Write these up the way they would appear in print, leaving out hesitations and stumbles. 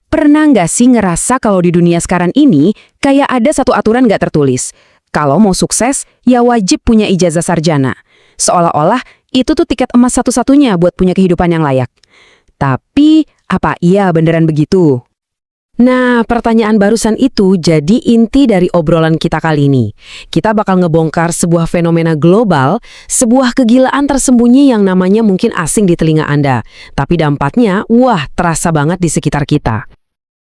Pernah nggak sih ngerasa kalau di dunia sekarang ini kayak ada satu aturan nggak tertulis? Kalau mau sukses, ya wajib punya ijazah sarjana. Seolah-olah itu tuh tiket emas satu-satunya buat punya kehidupan yang layak. Tapi, apa iya beneran begitu? Nah, pertanyaan barusan itu jadi inti dari obrolan kita kali ini. Kita bakal ngebongkar sebuah fenomena global, sebuah kegilaan tersembunyi yang namanya mungkin asing di telinga Anda. Tapi dampaknya, wah, terasa banget di sekitar kita.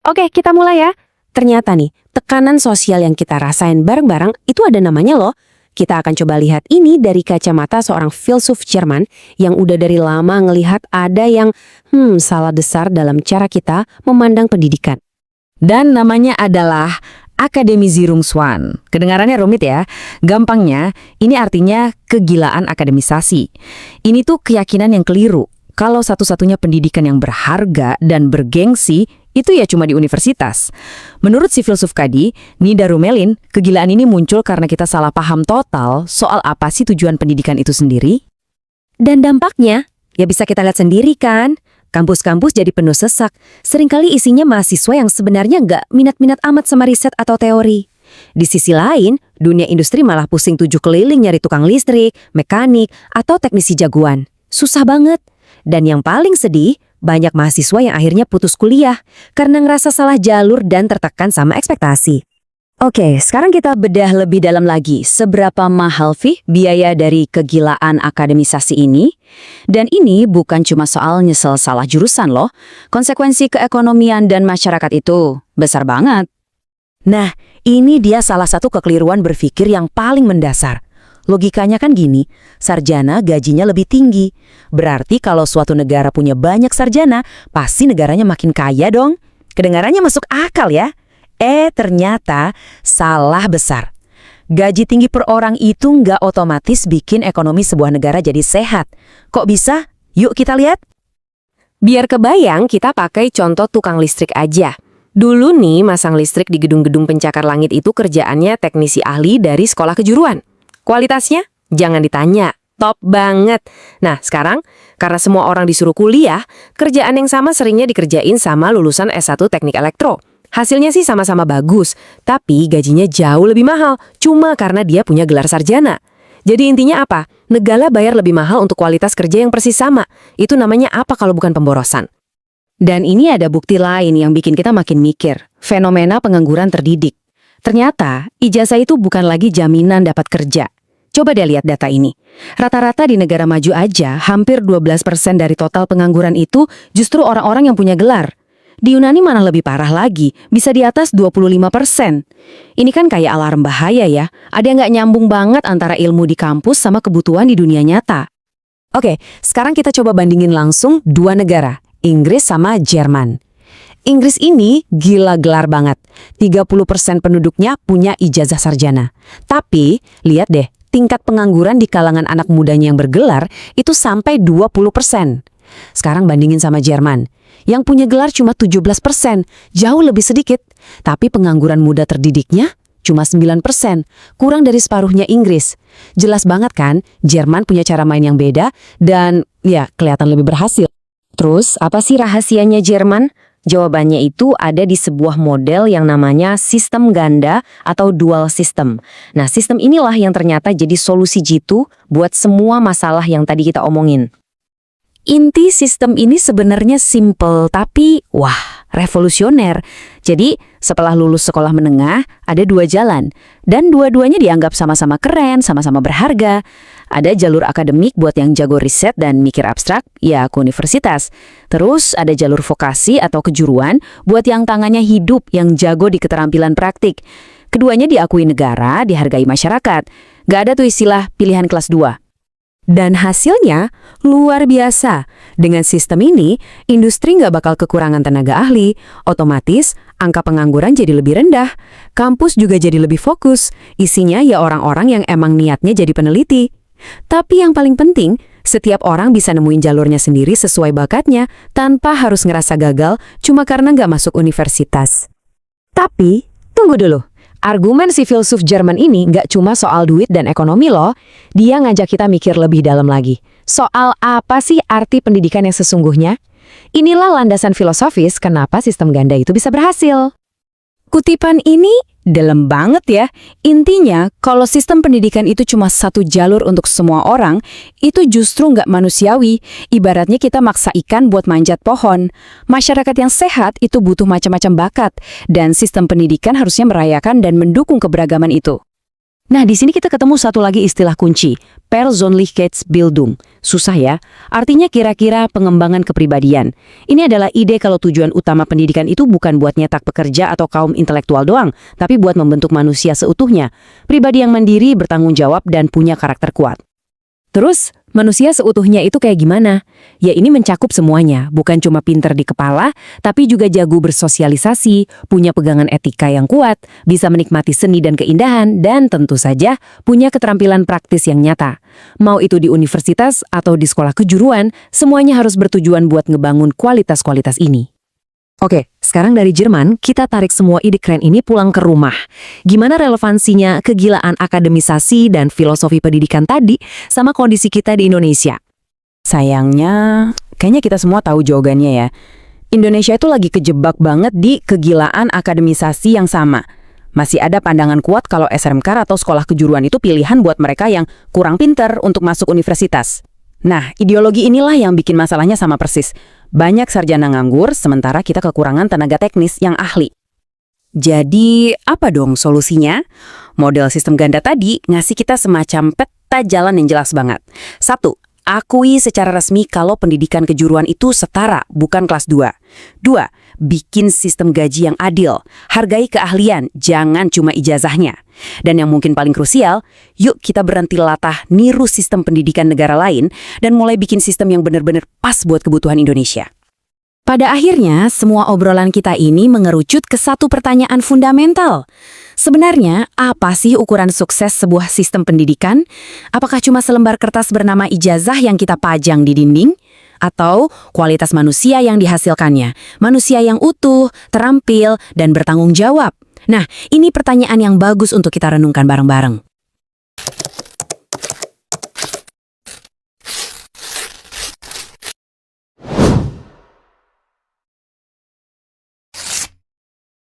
Oke, kita mulai ya. Ternyata nih, tekanan sosial yang kita rasain bareng-bareng itu ada namanya loh. Kita akan coba lihat ini dari kacamata seorang filsuf Jerman yang udah dari lama ngelihat ada yang salah besar dalam cara kita memandang pendidikan. Dan namanya adalah Akademisierungswahn. Kedengarannya rumit ya. Gampangnya, ini artinya kegilaan akademisasi. Ini tuh keyakinan yang keliru. Kalau satu-satunya pendidikan yang berharga dan bergengsi, itu ya cuma di universitas. Menurut si filsuf tadi, Nida Rumelin, kegilaan ini muncul karena kita salah paham total soal apa sih tujuan pendidikan itu sendiri. Dan dampaknya, ya bisa kita lihat sendiri kan? Kampus-kampus jadi penuh sesak. Seringkali isinya mahasiswa yang sebenarnya nggak minat-minat amat sama riset atau teori. Di sisi lain, dunia industri malah pusing tujuh keliling nyari tukang listrik, mekanik, atau teknisi jagoan. Susah banget. Dan yang paling sedih, banyak mahasiswa yang akhirnya putus kuliah karena ngerasa salah jalur dan tertekan sama ekspektasi. Oke, sekarang kita bedah lebih dalam lagi. Seberapa mahal biaya dari kegilaan akademisasi ini? Dan ini bukan cuma soal nyesel salah jurusan loh. Konsekuensi keekonomian dan masyarakat itu besar banget. Nah, ini dia salah satu kekeliruan berpikir yang paling mendasar. Logikanya kan gini, sarjana gajinya lebih tinggi. Berarti kalau suatu negara punya banyak sarjana, pasti negaranya makin kaya dong. Kedengarannya masuk akal ya? Ternyata salah besar. Gaji tinggi per orang itu nggak otomatis bikin ekonomi sebuah negara jadi sehat. Kok bisa? Yuk kita lihat. Biar kebayang, kita pakai contoh tukang listrik aja. Dulu nih, masang listrik di gedung-gedung pencakar langit itu kerjaannya teknisi ahli dari sekolah kejuruan. Kualitasnya? Jangan ditanya. Top banget. Nah, sekarang, karena semua orang disuruh kuliah, kerjaan yang sama seringnya dikerjain sama lulusan S1 Teknik Elektro. Hasilnya sih sama-sama bagus, tapi gajinya jauh lebih mahal, cuma karena dia punya gelar sarjana. Jadi intinya apa? Negara bayar lebih mahal untuk kualitas kerja yang persis sama. Itu namanya apa kalau bukan pemborosan? Dan ini ada bukti lain yang bikin kita makin mikir. Fenomena pengangguran terdidik. Ternyata, ijazah itu bukan lagi jaminan dapat kerja. Coba deh lihat data ini. Rata-rata di negara maju aja, hampir 12% dari total pengangguran itu justru orang-orang yang punya gelar. Di Yunani mana lebih parah lagi, bisa di atas 25%. Ini kan kayak alarm bahaya ya, ada yang nggak nyambung banget antara ilmu di kampus sama kebutuhan di dunia nyata. Oke, sekarang kita coba bandingin langsung dua negara, Inggris sama Jerman. Inggris ini gila gelar banget, 30% penduduknya punya ijazah sarjana. Tapi, lihat deh, tingkat pengangguran di kalangan anak mudanya yang bergelar itu sampai 20%. Sekarang bandingin sama Jerman. Yang punya gelar cuma 17%, jauh lebih sedikit. Tapi pengangguran muda terdidiknya cuma 9%, kurang dari separuhnya Inggris. Jelas banget kan, Jerman punya cara main yang beda dan ya kelihatan lebih berhasil. Terus, apa sih rahasianya Jerman? Jawabannya itu ada di sebuah model yang namanya sistem ganda atau dual system. Nah, sistem inilah yang ternyata jadi solusi jitu buat semua masalah yang tadi kita omongin. Inti sistem ini sebenarnya simple, tapi wah, revolusioner. Jadi, setelah lulus sekolah menengah, ada dua jalan. Dan dua-duanya dianggap sama-sama keren, sama-sama berharga. Ada jalur akademik buat yang jago riset dan mikir abstrak, ya ke universitas. Terus ada jalur vokasi atau kejuruan buat yang tangannya hidup, yang jago di keterampilan praktik. Keduanya diakui negara, dihargai masyarakat. Gak ada tuh istilah pilihan kelas 2. Dan hasilnya luar biasa. Dengan sistem ini, industri nggak bakal kekurangan tenaga ahli, otomatis angka pengangguran jadi lebih rendah, kampus juga jadi lebih fokus, isinya ya orang-orang yang emang niatnya jadi peneliti. Tapi yang paling penting, setiap orang bisa nemuin jalurnya sendiri sesuai bakatnya, tanpa harus ngerasa gagal cuma karena nggak masuk universitas. Tapi, tunggu dulu. Argumen si filsuf Jerman ini nggak cuma soal duit dan ekonomi loh, dia ngajak kita mikir lebih dalam lagi. Soal apa sih arti pendidikan yang sesungguhnya? Inilah landasan filosofis kenapa sistem ganda itu bisa berhasil. Kutipan ini dalam banget ya. Intinya, kalau sistem pendidikan itu cuma satu jalur untuk semua orang, itu justru nggak manusiawi. Ibaratnya kita maksa ikan buat manjat pohon. Masyarakat yang sehat itu butuh macam-macam bakat, dan sistem pendidikan harusnya merayakan dan mendukung keberagaman itu. Nah, di sini kita ketemu satu lagi istilah kunci, Persönlichkeitsbildung. Susah ya, artinya kira-kira pengembangan kepribadian. Ini adalah ide kalau tujuan utama pendidikan itu bukan buat nyetak pekerja atau kaum intelektual doang, tapi buat membentuk manusia seutuhnya. Pribadi yang mandiri, bertanggung jawab, dan punya karakter kuat. Terus, manusia seutuhnya itu kayak gimana? Ya ini mencakup semuanya, bukan cuma pinter di kepala, tapi juga jago bersosialisasi, punya pegangan etika yang kuat, bisa menikmati seni dan keindahan, dan tentu saja punya keterampilan praktis yang nyata. Mau itu di universitas atau di sekolah kejuruan, semuanya harus bertujuan buat ngebangun kualitas-kualitas ini. Oke, sekarang dari Jerman, kita tarik semua ide keren ini pulang ke rumah. Gimana relevansinya kegilaan akademisasi dan filosofi pendidikan tadi sama kondisi kita di Indonesia? Sayangnya, kayaknya kita semua tahu jawabannya ya. Indonesia itu lagi kejebak banget di kegilaan akademisasi yang sama. Masih ada pandangan kuat kalau SMK atau sekolah kejuruan itu pilihan buat mereka yang kurang pinter untuk masuk universitas. Nah, ideologi inilah yang bikin masalahnya sama persis. Banyak sarjana nganggur, sementara kita kekurangan tenaga teknis yang ahli. Jadi, apa dong solusinya? Model sistem ganda tadi ngasih kita semacam peta jalan yang jelas banget. 1. Akui secara resmi kalau pendidikan kejuruan itu setara, bukan kelas 2. 2. Bikin sistem gaji yang adil. Hargai keahlian, jangan cuma ijazahnya. Dan yang mungkin paling krusial, yuk kita berhenti latah niru sistem pendidikan negara lain dan mulai bikin sistem yang benar-benar pas buat kebutuhan Indonesia. Pada akhirnya, semua obrolan kita ini mengerucut ke satu pertanyaan fundamental. Sebenarnya, apa sih ukuran sukses sebuah sistem pendidikan? Apakah cuma selembar kertas bernama ijazah yang kita pajang di dinding? Atau kualitas manusia yang dihasilkannya? Manusia yang utuh, terampil, dan bertanggung jawab? Nah, ini pertanyaan yang bagus untuk kita renungkan bareng-bareng.